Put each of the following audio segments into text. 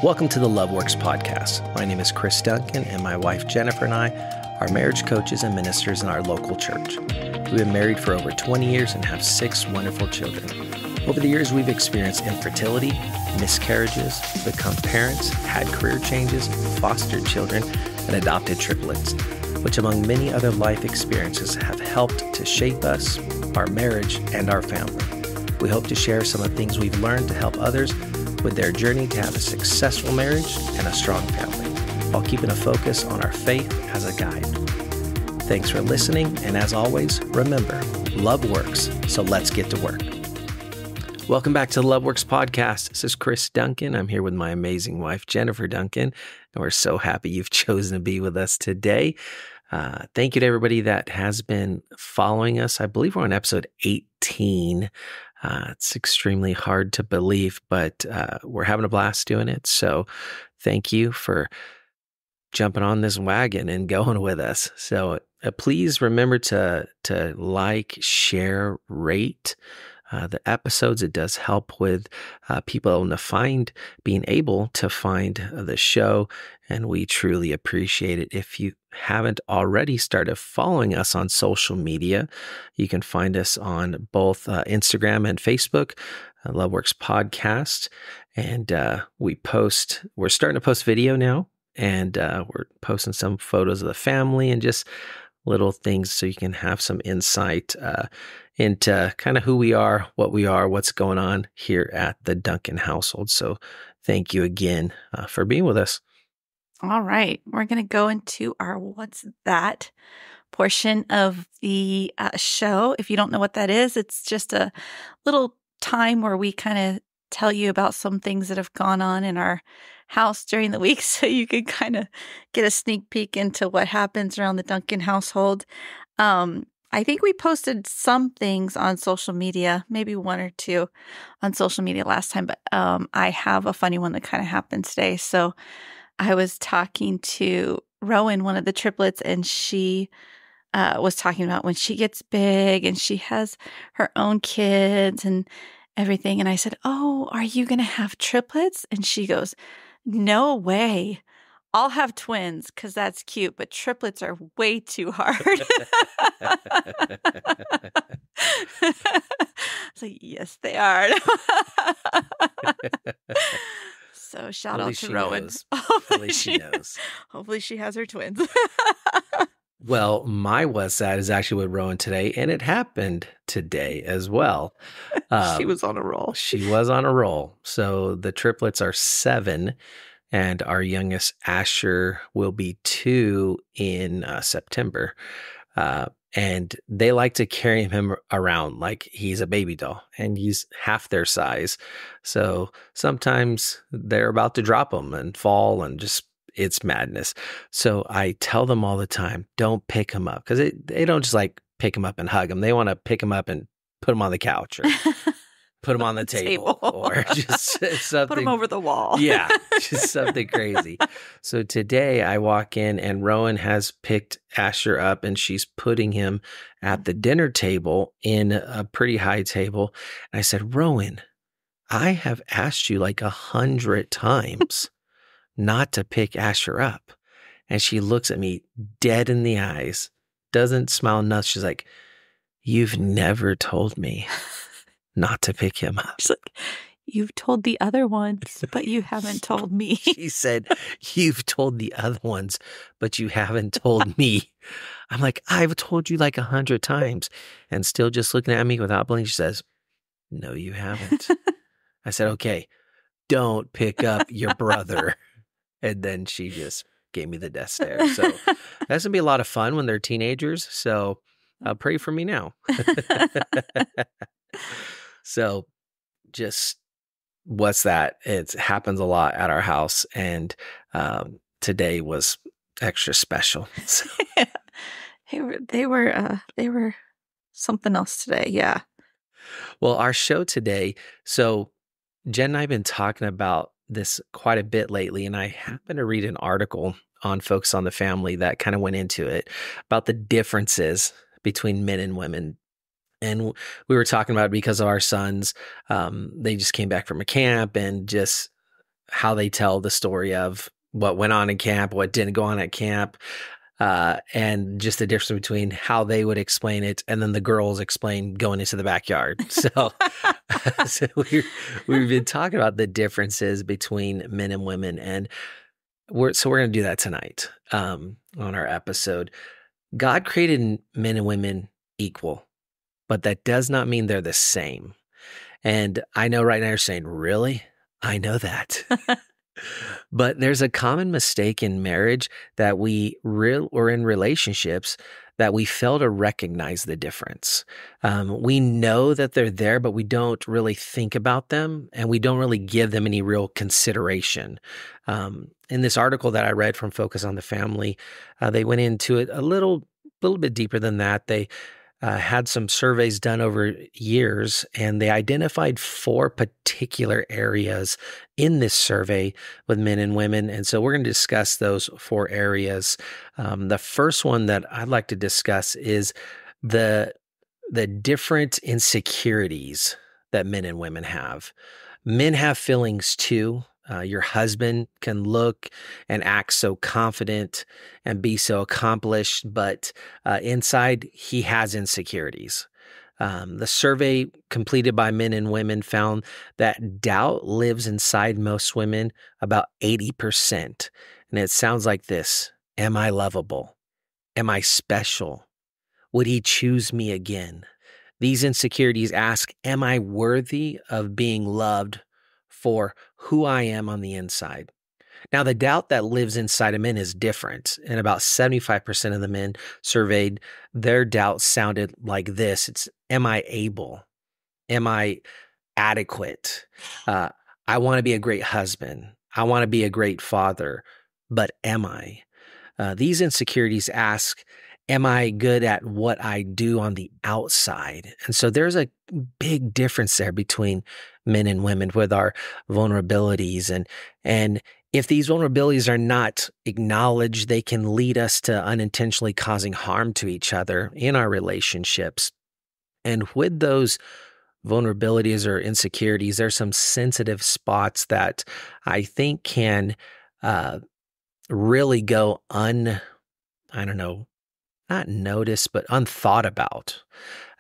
Welcome to the LoveWorks podcast. My name is Chris Duncan, and my wife Jennifer and I are marriage coaches and ministers in our local church. We've been married for over 20 years and have 6 wonderful children. Over the years, we've experienced infertility, miscarriages, become parents, had career changes, fostered children, and adopted triplets, which among many other life experiences have helped to shape us, our marriage, and our family. We hope to share some of the things we've learned to help others with their journey to have a successful marriage and a strong family, while keeping a focus on our faith as a guide. Thanks for listening, and as always, remember, love works, so let's get to work. Welcome back to the LoveWorks podcast. This is Chris Duncan. I'm here with my amazing wife, Jennifer Duncan, and we're so happy you've chosen to be with us today. Thank you to everybody that has been following us. I believe we're on episode 18. It's extremely hard to believe, but we're having a blast doing it. So thank you for jumping on this wagon and going with us. So please remember to like, share, rate the episodes. It does help with people being able to find the show, and we truly appreciate it. If you haven't already started following us on social media, you can find us on both Instagram and Facebook, LoveWorks Podcast, and we're starting to post video now, and we're posting some photos of the family and just little things so you can have some insight into kind of who we are, what's going on here at the Duncan household. So thank you again for being with us. All right. We're going to go into our What's That portion of the show. If you don't know what that is, it's just a little time where we kind of tell you about some things that have gone on in our house during the week, so you can kind of get a sneak peek into what happens around the Duncan household. I think we posted some things on social media, maybe 1 or 2 on social media last time, but I have a funny one that kind of happened today. So I was talking to Rowan, one of the triplets, and she was talking about when she gets big and she has her own kids and everything. And I said, "Oh, are you going to have triplets?" And she goes, "No way. I'll have twins because that's cute, but triplets are way too hard." It's like, yes, they are. So shout out to Rowan. At least she knows. Hopefully she has her twins. Well, my What's That is actually with Rowan today, and it happened today as well. She was on a roll. She was on a roll. So the triplets are 7, and our youngest, Asher, will be 2 in September. And they like to carry him around like he's a baby doll, and he's half their size. So sometimes they're about to drop him and fall, and just it's madness. So I tell them all the time, don't pick him up, because they don't just like pick him up and hug him. They want to pick him up and put him on the couch or put him on the table or just something. Put him over the wall. Yeah, just something crazy. So today I walk in and Rowan has picked Asher up and she's putting him at the dinner table in a pretty high table. And I said, "Rowan, I have asked you like 100 times not to pick Asher up." And she looks at me dead in the eyes, doesn't smile nuts. She's like, "You've never told me not to pick him up." She's like, "You've told the other ones, but you haven't told me." She said, "You've told the other ones, but you haven't told me." I'm like, "I've told you like 100 times." And still just looking at me without blinking, she says, "No, you haven't." I said, "Okay, don't pick up your brother." And then she just gave me the death stare. So that's going to be a lot of fun when they're teenagers. So pray for me now. So just What's That? It happens a lot at our house. And today was extra special. So. They were something else today. Yeah. Well, our show today, so Jen and I have been talking about this quite a bit lately, and I happened to read an article on Focus on the Family that kind of went into it about the differences between men and women. And we were talking about it because of our sons. They just came back from a camp and just how they tell the story of what went on in camp, what didn't go on at camp, and just the difference between how they would explain it and then the girls explain going into the backyard. So, so we've been talking about the differences between men and women, and we're going to do that tonight on our episode. God created men and women equal, but that does not mean they're the same. And I know right now you're saying, really? I know that. But there's a common mistake in marriage that or in relationships that we fail to recognize the difference. We know that they're there, but we don't really think about them, and we don't really give them any real consideration. In this article that I read from Focus on the Family, they went into it a little bit deeper than that. They had some surveys done over years, and they identified 4 particular areas in this survey with men and women. And so we're going to discuss those 4 areas. The first one that I'd like to discuss is the different insecurities that men and women have. Men have feelings too. Your husband can look and act so confident and be so accomplished, but inside he has insecurities. The survey completed by men and women found that doubt lives inside most women, about 80%. And it sounds like this: am I lovable? Am I special? Would he choose me again? These insecurities ask, am I worthy of being loved for who I am on the inside? Now, the doubt that lives inside of men is different. And about 75% of the men surveyed, their doubt sounded like this. It's, am I able? Am I adequate? I want to be a great husband. I want to be a great father, but am I? These insecurities ask, am I good at what I do on the outside? And so there's a big difference there between men and women with our vulnerabilities. And if these vulnerabilities are not acknowledged, they can lead us to unintentionally causing harm to each other in our relationships. And with those vulnerabilities or insecurities, there's some sensitive spots that I think can really go not noticed, but unthought about.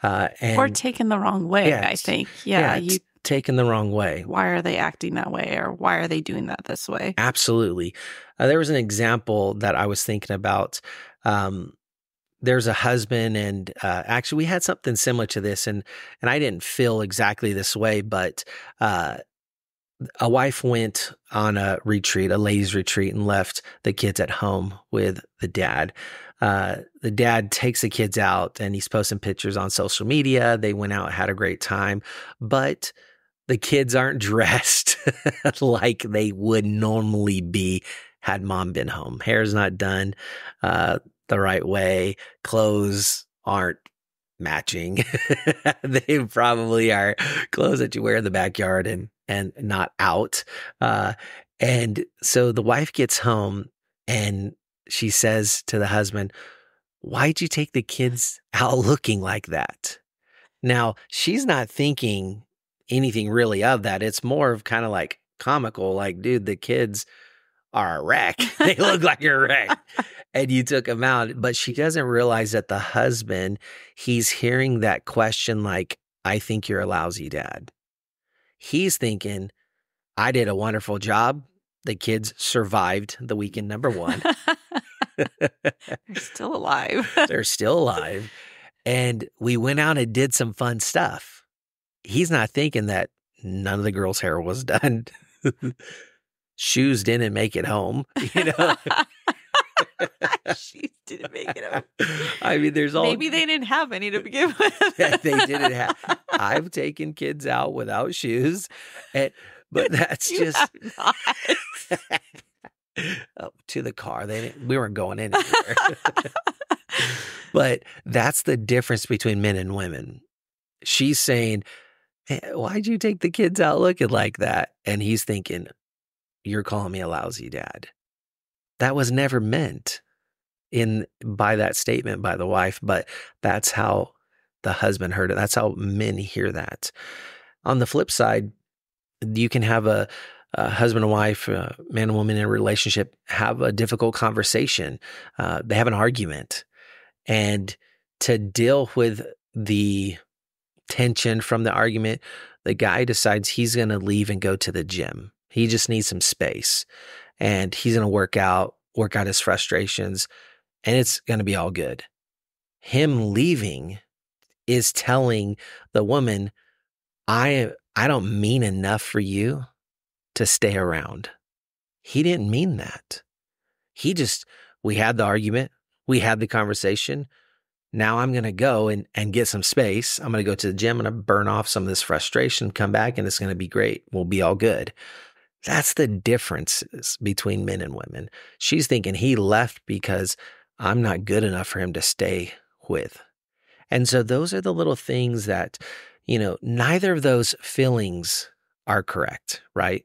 Or taken the wrong way, I think. You taken the wrong way. Why are they acting that way, or why are they doing that this way? Absolutely. There was an example that I was thinking about. There's a husband, and actually we had something similar to this, and I didn't feel exactly this way, but a wife went on a retreat, a ladies' retreat, and left the kids at home with the dad. The dad takes the kids out and he's posting pictures on social media. They went out, had a great time, but the kids aren't dressed like they would normally be had mom been home. Hair's not done the right way. Clothes aren't matching. They probably are clothes that you wear in the backyard and not out. And so the wife gets home and she says to the husband, why'd you take the kids out looking like that? Now, she's not thinking anything really of that. It's more of kind of like comical, like, dude, the kids are a wreck. They look like a wreck. And you took them out. But she doesn't realize that the husband, he's hearing that question like, I think you're a lousy dad. He's thinking, I did a wonderful job. The kids survived the weekend number 1. They're still alive. They're still alive. And we went out and did some fun stuff. He's not thinking that none of the girls' hair was done. Shoes didn't make it home, Shoes didn't make it home. I mean, maybe they didn't have any to begin with. They didn't have. I've taken kids out without shoes, but that's just to the car. We weren't going anywhere. But that's the difference between men and women. She's saying, hey, why'd you take the kids out looking like that? And he's thinking, you're calling me a lousy dad. That was never meant by that statement by the wife, but that's how the husband heard it. That's how men hear that. On the flip side, you can have a husband and wife, man and woman in a relationship have a difficult conversation. They have an argument. And to deal with the tension from the argument, the guy decides he's going to leave and go to the gym. He just needs some space. And he's going to work out his frustrations, and it's going to be all good. Him leaving is telling the woman, I don't mean enough for you to stay around. He didn't mean that. We had the argument. We had the conversation. Now I'm going to go and get some space. I'm going to go to the gym. I'm going to burn off some of this frustration, come back, and it's going to be great. We'll be all good. That's the differences between men and women. She's thinking he left because I'm not good enough for him to stay with. And so those are the little things that, neither of those feelings are correct, right?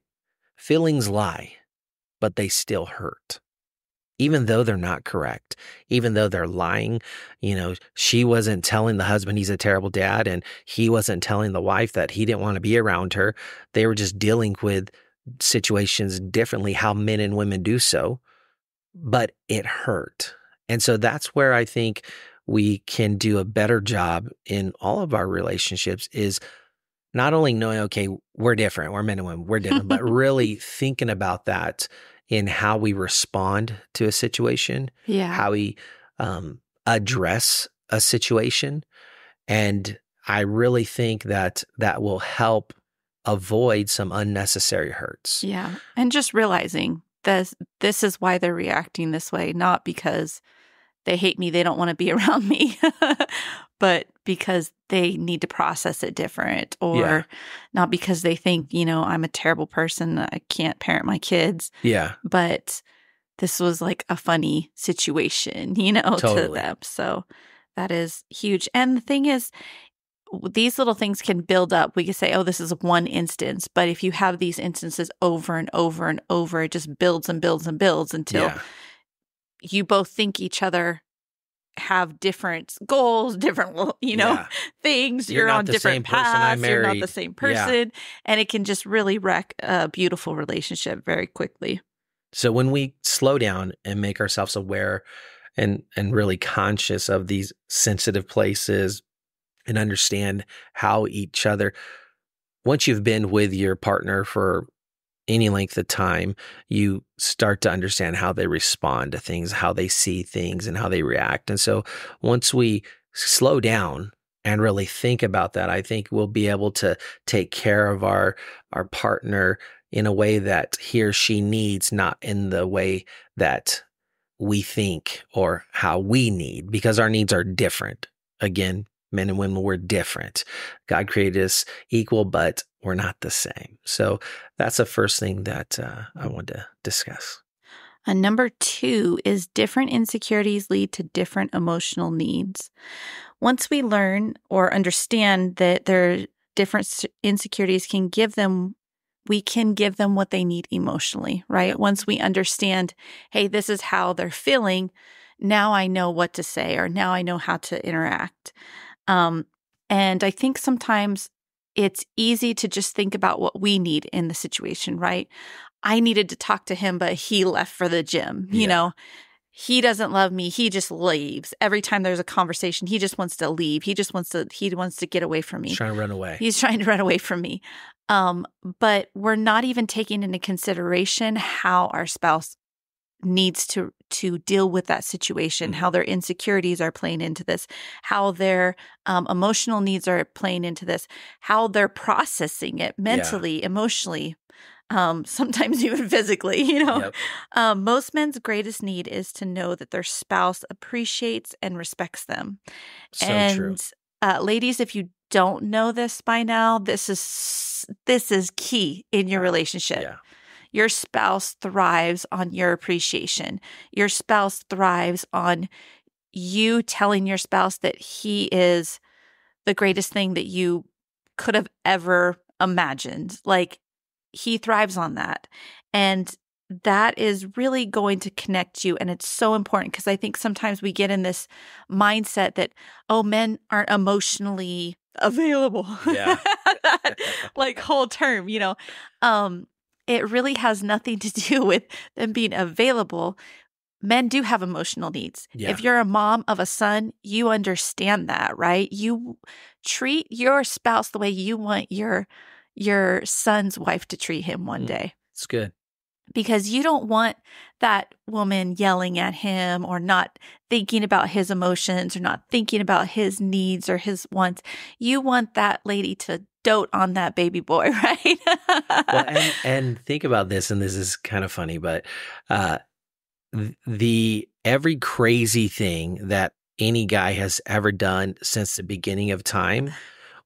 Feelings lie, but they still hurt. Even though they're not correct, even though they're lying, she wasn't telling the husband he's a terrible dad, and he wasn't telling the wife that he didn't want to be around her. They were just dealing with situations differently, how men and women do so, but it hurt. And so that's where I think we can do a better job in all of our relationships, is not only knowing, okay, we're different, we're men and women, we're different, but really thinking about that in how we respond to a situation, how we address a situation. And I really think that will help avoid some unnecessary hurts. Yeah. And just realizing this is why they're reacting this way, not because they hate me, they don't want to be around me, but because they need to process it different, or not because they think, I'm a terrible person, I can't parent my kids. Yeah. But this was like a funny situation, Totally. to them. So that is huge. And the thing is, these little things can build up. We could say, oh, this is one instance. But if you have these instances over and over and over, it just builds and builds and builds until you both think each other have different goals, different, things. You're on different paths. You're not the same person. And it can just really wreck a beautiful relationship very quickly. So when we slow down and make ourselves aware and really conscious of these sensitive places, and understand how each other, once you've been with your partner for any length of time, you start to understand how they respond to things, how they see things, and how they react. And so once we slow down and really think about that, I think we'll be able to take care of our partner in a way that he or she needs, not in the way that we think or how we need, because our needs are different. Again, men and women, we're different. God created us equal, but we're not the same. So that's the first thing that I want to discuss. Number 2 is different insecurities lead to different emotional needs. Once we learn or understand that there are different insecurities, we can give them what they need emotionally, right? Once we understand, hey, this is how they're feeling, now I know what to say, or now I know how to interact. And I think sometimes it's easy to just think about what we need in the situation, right? I needed to talk to him, but he left for the gym. He doesn't love me. He just leaves. Every time there's a conversation, he just wants to leave. He wants to get away from me. He's trying to run away. He's trying to run away from me. But we're not even taking into consideration how our spouse needs to deal with that situation, how their insecurities are playing into this, how their emotional needs are playing into this, how they're processing it mentally, emotionally, sometimes even physically, Yep. Most men's greatest need is to know that their spouse appreciates and respects them. So true. Ladies, if you don't know this by now, this is key in your relationship. Yeah. Your spouse thrives on your appreciation. Your spouse thrives on you telling your spouse that he is the greatest thing that you could have ever imagined. Like, he thrives on that. And that is really going to connect you. And it's so important, because I think sometimes we get in this mindset that, oh, men aren't emotionally available. Yeah. That, like, whole term, it really has nothing to do with them being available. Men do have emotional needs. Yeah. If you're a mom of a son, you understand that, right? You treat your spouse the way you want your son's wife to treat him one day. It's good. Because you don't want that woman yelling at him or not thinking about his emotions or not thinking about his needs or his wants. You want that lady to dote on that baby boy, right? Well, and think about this, and this is kind of funny, but the every crazy thing that any guy has ever done since the beginning of time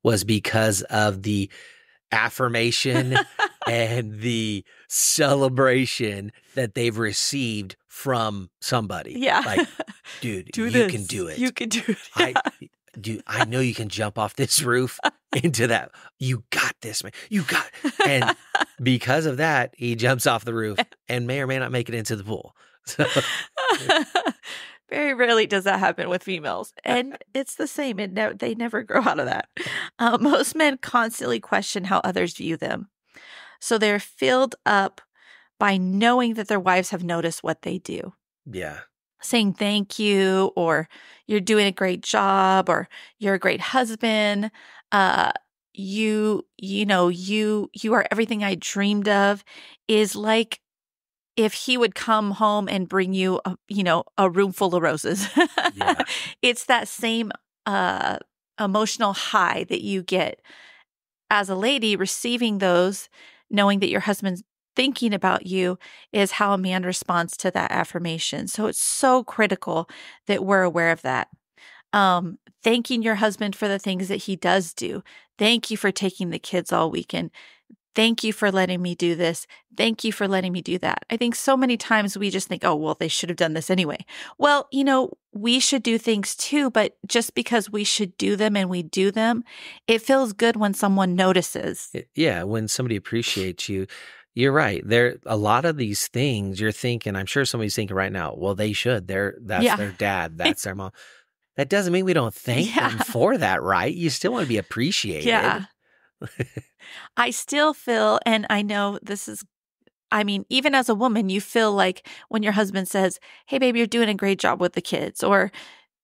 was because of the affirmation and the celebration that they've received from somebody. Yeah. Like, dude, do you this. can do it. You can do it. Yeah. I know you can jump off this roof into that. You got this, man. You got it. And because of that, he jumps off the roof and may or may not make it into the pool. So very rarely does that happen with females. And it's the same. They never grow out of that. Most men constantly question how others view them. So they're filled up by knowing that their wives have noticed what they do. Yeah. Saying thank you, or you're doing a great job, or you're a great husband. You are everything I dreamed of, is like if he would come home and bring you a room full of roses. Yeah. It's that same emotional high that you get as a lady receiving those, knowing that your husband's thinking about you, is how a man responds to that affirmation. So it's so critical that we're aware of that. Thanking your husband for the things that he does do. Thank you for taking the kids all weekend. Thank you for letting me do this. Thank you for letting me do that. I think so many times we just think, oh, well, they should have done this anyway. Well, we should do things too, but just because we should do them and we do them, it feels good when someone notices. Yeah, when somebody appreciates you. You're right. There, a lot of these things you're thinking, I'm sure somebody's thinking right now, well, they should. That's their dad. That's their mom. That doesn't mean we don't thank them for that, right? You still want to be appreciated. Yeah. I still feel, and I know even as a woman, you feel like when your husband says, hey, babe, you're doing a great job with the kids, or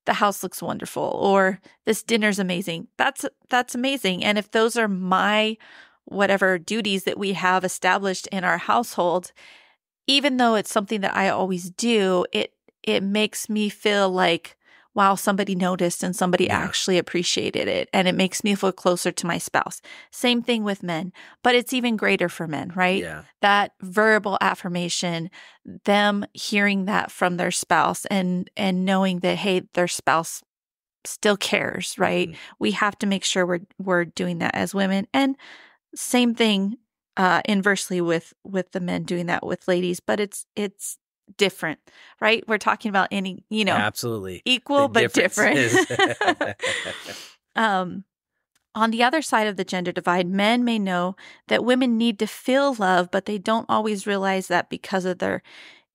the house looks wonderful, or this dinner's amazing. That's amazing. And if those are my whatever duties that we have established in our household, even though it's something that I always do, it makes me feel like, wow, somebody noticed and somebody actually appreciated it. And it makes me feel closer to my spouse. Same thing with men, but it's even greater for men, right? Yeah. That verbal affirmation, them hearing that from their spouse and knowing that, hey, their spouse still cares, right? Mm-hmm. We have to make sure we're doing that as women. And same thing inversely with the men doing that with ladies, but it's different, right? We're talking about any, absolutely equal but different. On the other side of the gender divide, men may know that women need to feel love, but they don't always realize that because of their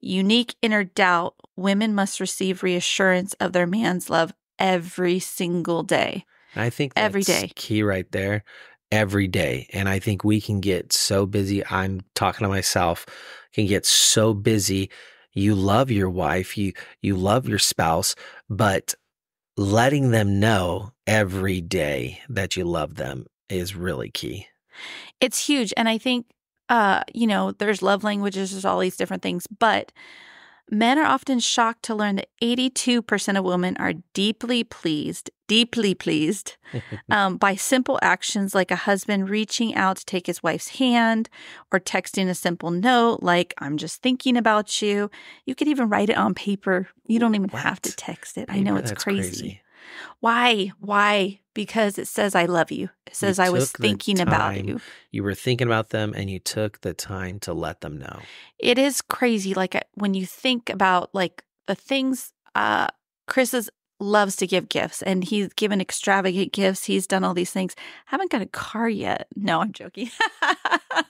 unique inner doubt, women must receive reassurance of their man's love every single day. I think that's every day. Key right there. Every day. And I think we can get so busy. I'm talking to myself, can get so busy. You love your wife, you love your spouse, but letting them know every day that you love them is really key. It's huge. And I think, there's love languages, there's all these different things, but men are often shocked to learn that 82% of women are deeply pleased by simple actions like a husband reaching out to take his wife's hand, or texting a simple note like, I'm just thinking about you. You could even write it on paper. You don't even have to text it. Paper, I know it's crazy. Why? Because it says, I love you. It says, I was thinking about you. You were thinking about them and you took the time to let them know. It is crazy. Like when you think about like the things, Chris loves to give gifts and he's given extravagant gifts. He's done all these things. Haven't got a car yet. No, I'm joking. I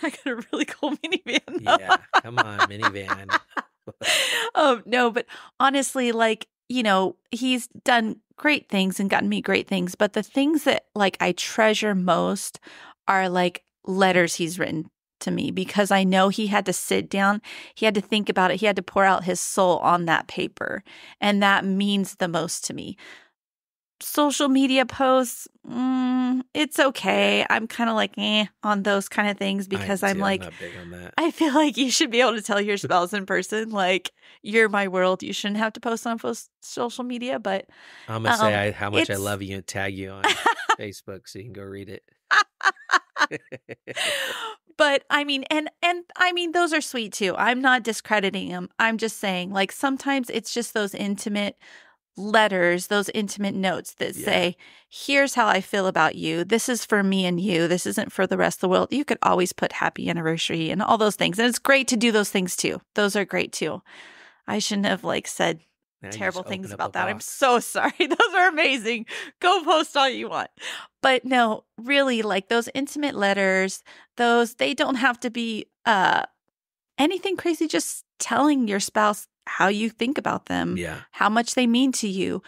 got a really cool minivan. Yeah, come on, minivan. No, but honestly, like, he's done great things and gotten me great things. But the things that like I treasure most are like letters he's written to me because I know he had to sit down, he had to think about it, he had to pour out his soul on that paper. And that means the most to me. Social media posts, it's okay. I'm kind of like on those kind of things because I'm like, not big on that. I feel like you should be able to tell your spouse in person, like, you're my world. You shouldn't have to post on social media, but I'm gonna say how much I love you and tag you on Facebook so you can go read it. But I mean, and I mean, those are sweet too. I'm not discrediting them. I'm just saying, like, sometimes it's just those intimate letters, those intimate notes that say, here's how I feel about you. This is for me and you. This isn't for the rest of the world. You could always put happy anniversary and all those things. And it's great to do those things too. Those are great too. I shouldn't have said terrible things about that. I'm so sorry. Those are amazing. Go post all you want. But no, really, those intimate letters, they don't have to be anything crazy. Just telling your spouse how you think about them, how much they mean to you,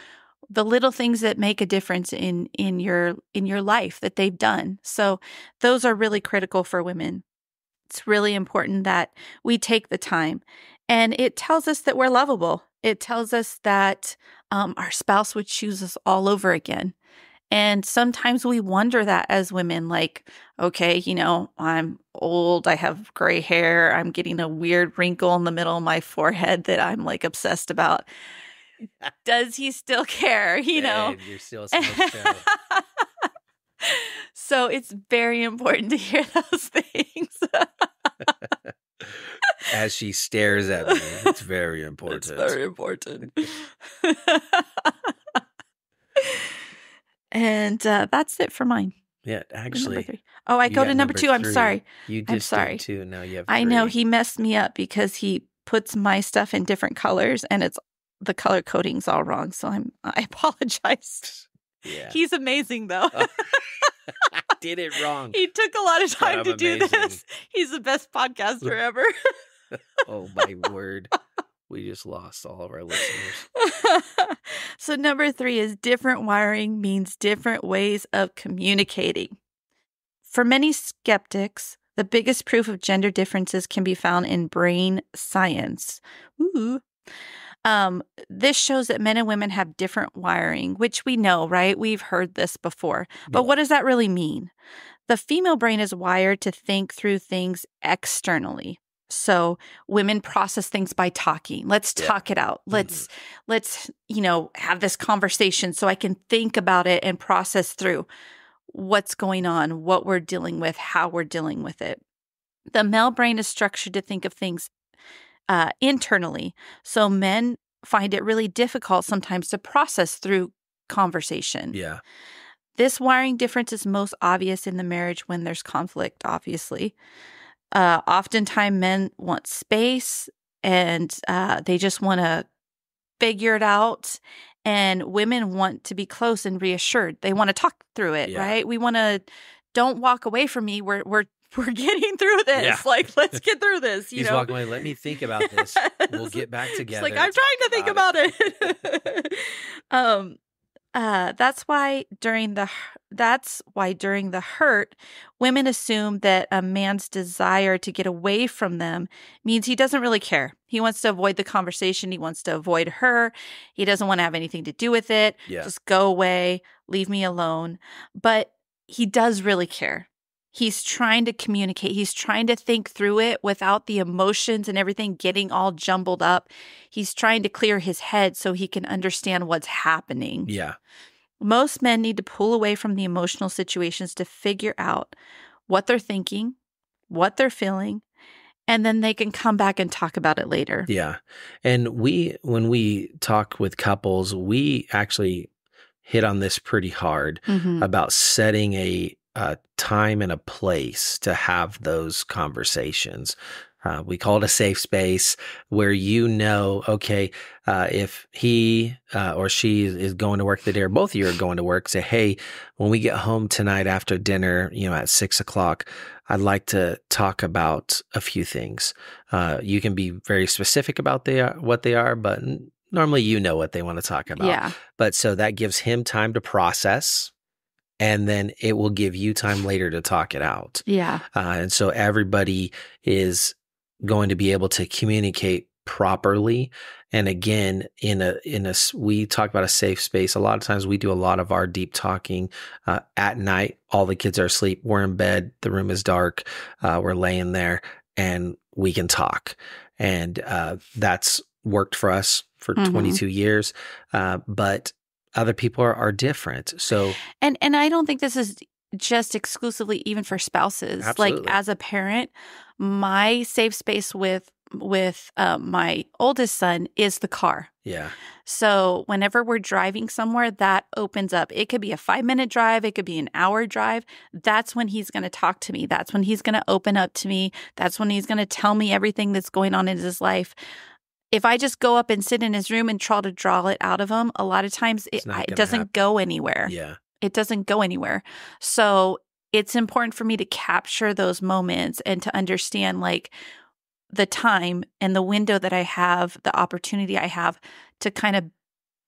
the little things that make a difference in your life that they've done. So those are really critical for women. It's really important that we take the time. And it tells us that we're lovable. It tells us that our spouse would choose us all over again. And sometimes we wonder that as women, okay, I'm old, I have gray hair, I'm getting a weird wrinkle in the middle of my forehead that I'm obsessed about. Does he still care? Babe, you're still a smoke show. So it's very important to hear those things. As she stares at me, it's very important. It's very important. And that's it for mine. Yeah, actually. Oh, I go to number 2. I'm sorry. You just did 2. Now you have 3. I know he messed me up because he puts my stuff in different colors and it's the color coding's all wrong. So I apologize. Yeah. He's amazing though. I did it wrong. He took a lot of time to do this. He's the best podcaster ever. Oh my word. We just lost all of our listeners. So number 3 is different wiring means different ways of communicating. For many skeptics, the biggest proof of gender differences can be found in brain science. Ooh. This shows that men and women have different wiring, which we know, right? We've heard this before. But what does that really mean? The female brain is wired to think through things externally. So women process things by talking. Let's talk it out. Let's have this conversation so I can think about it and process through what's going on, what we're dealing with, how we're dealing with it. The male brain is structured to think of things internally. So men find it really difficult sometimes to process through conversation. Yeah. This wiring difference is most obvious in the marriage when there's conflict, obviously. Oftentimes men want space and they just want to figure it out. And women want to be close and reassured. They want to talk through it, right? We want to, don't walk away from me. We're getting through this. Yeah. Let's get through this. He's walking away. Let me think about this. We'll get back together. I'm trying to think about it. That's why during the hurt, women assume that a man's desire to get away from them means he doesn't really care. He wants to avoid the conversation. He wants to avoid her. He doesn't want to have anything to do with it. Yeah. Just go away, leave me alone. But he does really care. He's trying to communicate. He's trying to think through it without the emotions and everything getting all jumbled up. He's trying to clear his head so he can understand what's happening. Yeah. Most men need to pull away from the emotional situations to figure out what they're thinking, what they're feeling, and then they can come back and talk about it later. Yeah. And when we talk with couples, we actually hit on this pretty hard about setting a time and a place to have those conversations. We call it a safe space where okay, if he or she is going to work the day or both of you are going to work, say, hey, when we get home tonight after dinner, at 6:00, I'd like to talk about a few things. You can be very specific about what they are, but normally what they want to talk about. Yeah. But so that gives him time to process and then it will give you time later to talk it out. Yeah. And so everybody is going to be able to communicate properly. And again, we talk about a safe space. A lot of times we do a lot of our deep talking at night. All the kids are asleep. We're in bed. The room is dark. We're laying there and we can talk. And that's worked for us for 22 years. But other people are different. So, and I don't think this is just exclusively even for spouses. Absolutely. Like as a parent, my safe space with my oldest son is the car. yeah. So whenever we're driving somewhere, that opens up. It could be a 5-minute drive. It could be an hour drive. That's when he's going to talk to me. That's when he's going to open up to me. That's when he's going to tell me everything that's going on in his life. If I just go up and sit in his room and try to draw it out of him, a lot of times it doesn't go anywhere. Yeah. It doesn't go anywhere. So it's important for me to capture those moments and to understand like the time and the window that I have, the opportunity I have to kind of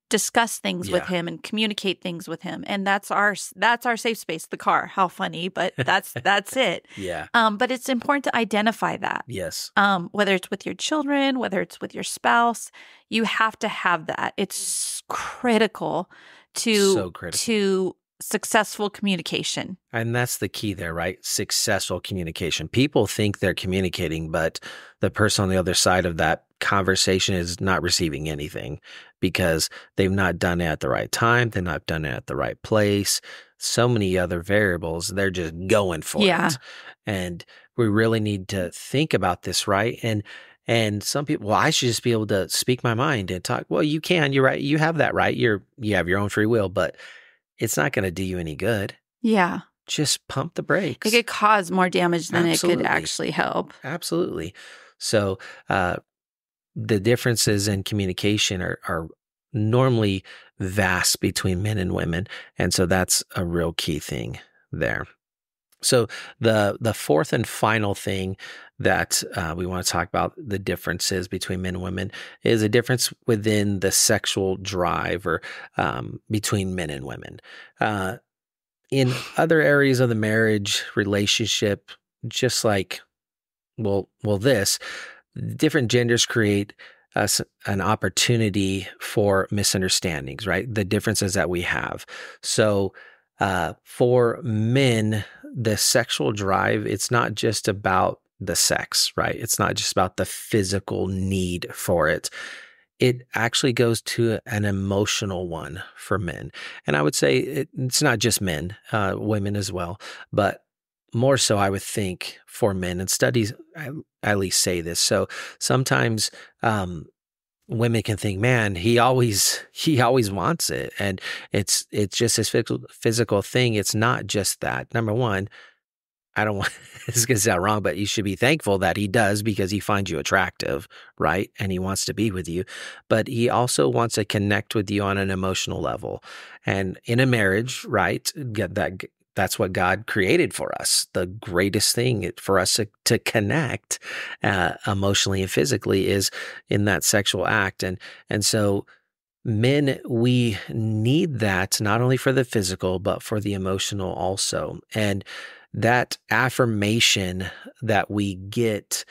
discuss things with him and communicate things with him. And that's our safe space, the car. How funny, but that's it. Yeah. But it's important to identify that. Yes. Whether it's with your children, whether it's with your spouse, you have to have that. It's critical to successful communication. And that's the key there, right? Successful communication. People think they're communicating, but the person on the other side of that conversation is not receiving anything because they've not done it at the right time. They've not done it at the right place. So many other variables. They're just going for it. And we really need to think about this, right? And some people, well, I should just be able to speak my mind and talk. Well, you can. You're right. You have that right. You have your own free will, but it's not going to do you any good. Yeah. Just pump the brakes. It could cause more damage than Absolutely. It could actually help. Absolutely. So the differences in communication are normally vast between men and women. And so that's a real key thing there. So the fourth and final thing that we want to talk about, the differences between men and women, is a difference within the sexual drive or between men and women. In other areas of the marriage relationship, just like, this, different genders create an opportunity for misunderstandings, right? The differences that we have. So for men, the sexual drive, it's not just about the sex, right? It's not just about the physical need for it. It actually goes to an emotional one for men. And I would say it's not just men, women as well, but more so I would think for men, and studies at least say this. So sometimes women can think, man, he always wants it. And it's just his physical thing. It's not just that. Number one, I don't want, this is going to sound wrong, but you should be thankful that he does because he finds you attractive, right? And he wants to be with you. But he also wants to connect with you on an emotional level. And in a marriage, right, that's what God created for us. The greatest thing for us to connect emotionally and physically is in that sexual act. And so men, we need that not only for the physical, but for the emotional also. And that affirmation that we get,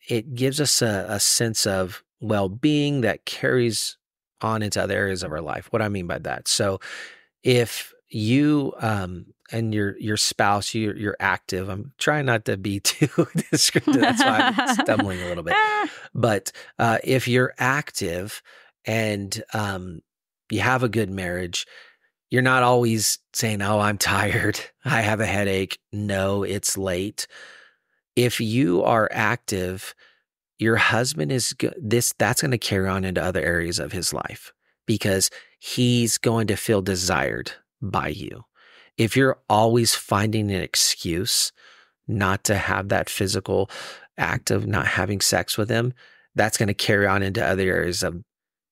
it gives us a sense of well-being that carries on into other areas of our life. What I mean by that. So if you and your spouse, you're active. I'm trying not to be too descriptive. That's why I'm stumbling a little bit. But if you're active and you have a good marriage, you're not always saying, oh, I'm tired. I have a headache. No, it's late. If you are active, your husband is that's going to carry on into other areas of his life because he's going to feel desired by you. If you're always finding an excuse not to have that physical act of not having sex with him, that's going to carry on into other areas of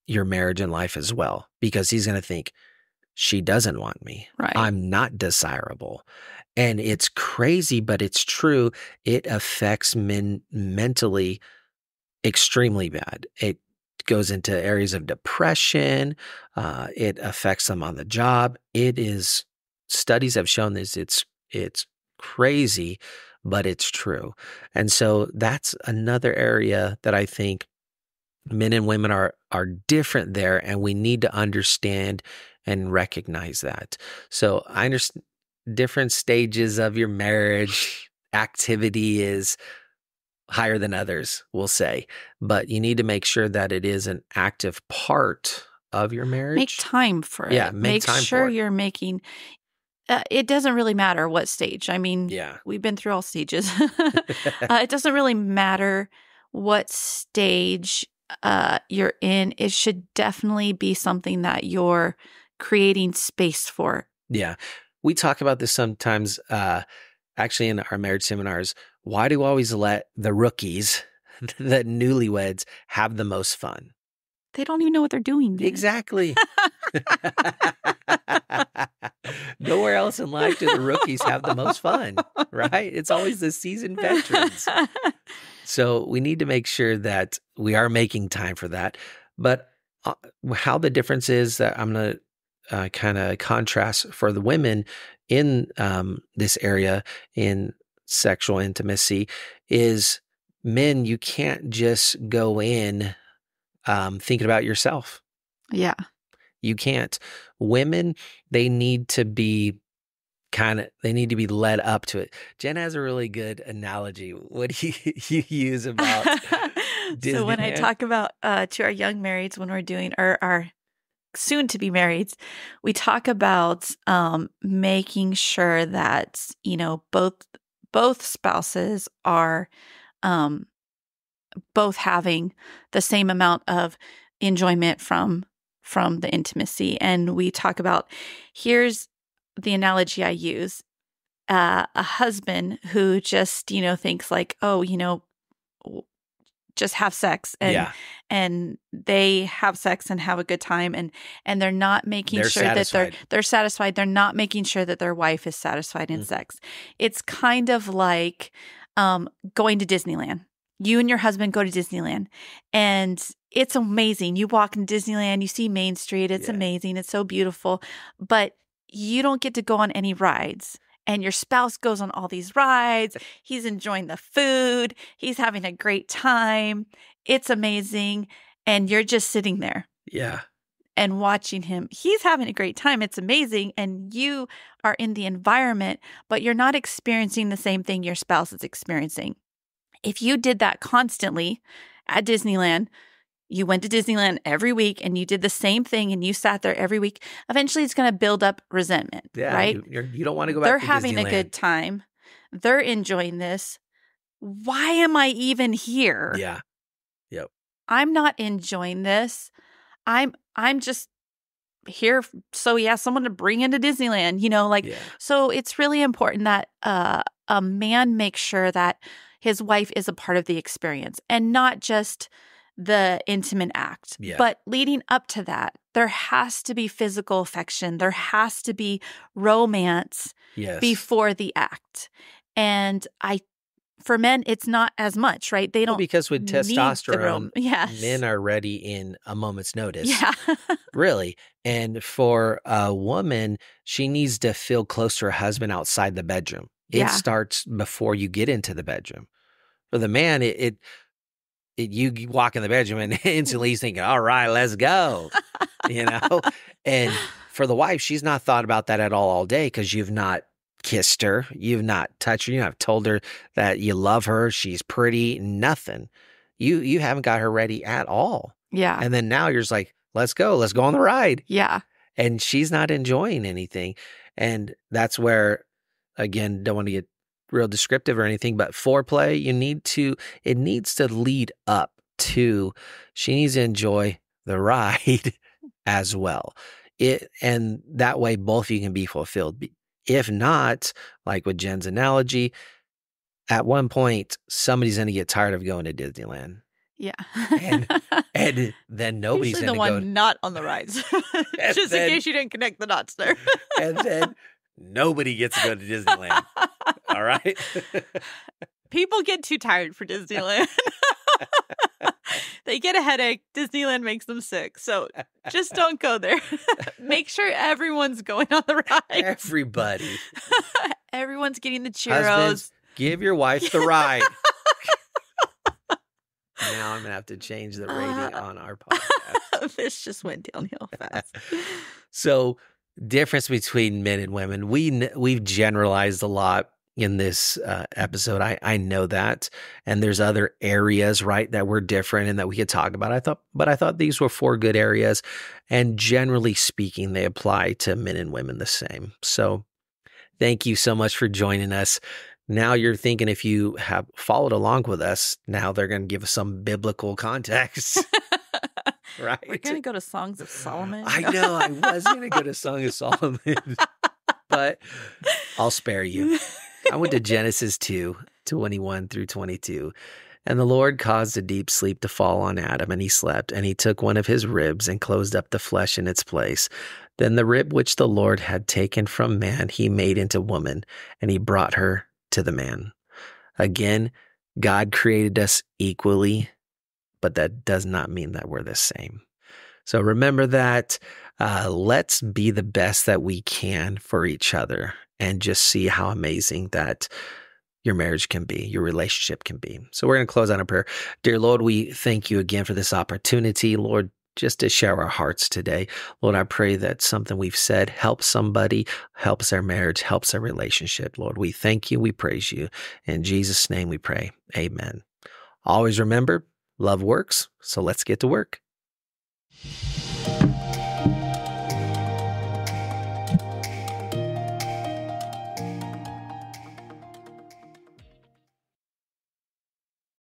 your marriage and life as well, because he's going to think, she doesn't want me. Right. I'm not desirable. And it's crazy, but it's true. It affects men mentally extremely bad. It goes into areas of depression. It affects them on the job. It is studies have shown this. It's crazy, but it's true. And so that's another area that I think men and women are different there, and we need to understand and recognize that. So I understand different stages of your marriage activity is higher than others, we'll say, but you need to make sure that it is an active part of your marriage. Make time for it. Yeah, make time sure for it. you're making. It doesn't really matter what stage. I mean, Yeah. we've been through all stages. It doesn't really matter what stage you're in. It should definitely be something that you're creating space for. Yeah. We talk about this sometimes, actually in our marriage seminars. Why do we always let the rookies, the newlyweds, have the most fun? They don't even know what they're doing yet. Exactly. Nowhere else in life do the rookies have the most fun, right? It's always the seasoned veterans. So we need to make sure that we are making time for that. But how the difference is that I'm going to kind of contrast for the women in this area in sexual intimacy is men, you can't just go in thinking about yourself. Yeah. You can't. Women, they need to be led up to it. Jen has a really good analogy. What do you use about Disneyland? So when I talk about to our young marrieds, when we're doing our soon to be marrieds, we talk about making sure that, both spouses are both having the same amount of enjoyment from the intimacy. And we talk about, here's the analogy I use, a husband who just, thinks like, just have sex and they have sex and have a good time and they're not making sure satisfied. that they're satisfied. They're not making sure that their wife is satisfied in sex. It's kind of like going to Disneyland. You and your husband go to Disneyland and it's amazing. You walk in Disneyland, you see Main Street. It's amazing. It's so beautiful, but you don't get to go on any rides. And your spouse goes on all these rides. He's enjoying the food. He's having a great time. It's amazing. And you're just sitting there. Yeah. And watching him. He's having a great time. It's amazing. And you are in the environment, but you're not experiencing the same thing your spouse is experiencing. If you did that constantly at Disneyland, you went to Disneyland every week and you did the same thing and you sat there every week, eventually it's going to build up resentment, right? You don't want to go back They're to Disneyland. having a good time. They're enjoying this. Why am I even here? Yeah. Yep. I'm not enjoying this. I'm just here. So someone to bring into Disneyland, so it's really important that a man makes sure that his wife is a part of the experience and not just the intimate act. Yeah. But leading up to that, there has to be physical affection. There has to be romance before the act. And for men, it's not as much, right? They don't because with testosterone, yes. men are ready in a moment's notice. Yeah. Really. And for a woman, she needs to feel close to her husband outside the bedroom. It starts before you get into the bedroom. For the man, you walk in the bedroom and instantly he's thinking, all right, let's go, And for the wife, she's not thought about that at all day because you've not kissed her. You've not touched her. You have told her that you love her. She's pretty, nothing. You haven't got her ready at all. Yeah. And then now you're just like, let's go on the ride. Yeah. And she's not enjoying anything. And that's where, again, don't want to get real descriptive or anything, but foreplay, it needs to lead up to, she needs to enjoy the ride as well. And that way both of you can be fulfilled. If not, like with Jen's analogy, at one point, somebody's going to get tired of going to Disneyland. Yeah. and then nobody's going to go. The one not on the rides. Just in case you didn't connect the dots there. And then nobody gets to go to Disneyland. All right. People get too tired for Disneyland. They get a headache. Disneyland makes them sick. So just don't go there. Make sure everyone's going on the ride. Everybody. Everyone's getting the churros. Husbands, give your wife the ride. Now I'm going to have to change the rating on our podcast. This just went downhill fast. So, difference between men and women. We've generalized a lot in this episode. I know that. And there's other areas, right, that were different and that we could talk about. I thought these were 4 good areas. And generally speaking, they apply to men and women the same. So, thank you so much for joining us. Now you're thinking, if you have followed along with us, now they're going to give us some biblical context. Right? We're going to go to Songs of Solomon. I know. I was going to go to Song of Solomon, but I'll spare you. I went to Genesis 2:21 through 22. And the Lord caused a deep sleep to fall on Adam, and he slept, and he took one of his ribs and closed up the flesh in its place. Then the rib which the Lord had taken from man, he made into woman, and he brought her to the man. Again, God created us equally, but that does not mean that we're the same. So remember that. Let's be the best that we can for each other and just see how amazing that your marriage can be, your relationship can be. So we're going to close on a prayer. Dear Lord, we thank you again for this opportunity, Lord, just to share our hearts today. Lord, I pray that something we've said helps somebody, helps our marriage, helps our relationship. Lord, we thank you. We praise you. In Jesus' name we pray. Amen. Always remember, love works. So let's get to work.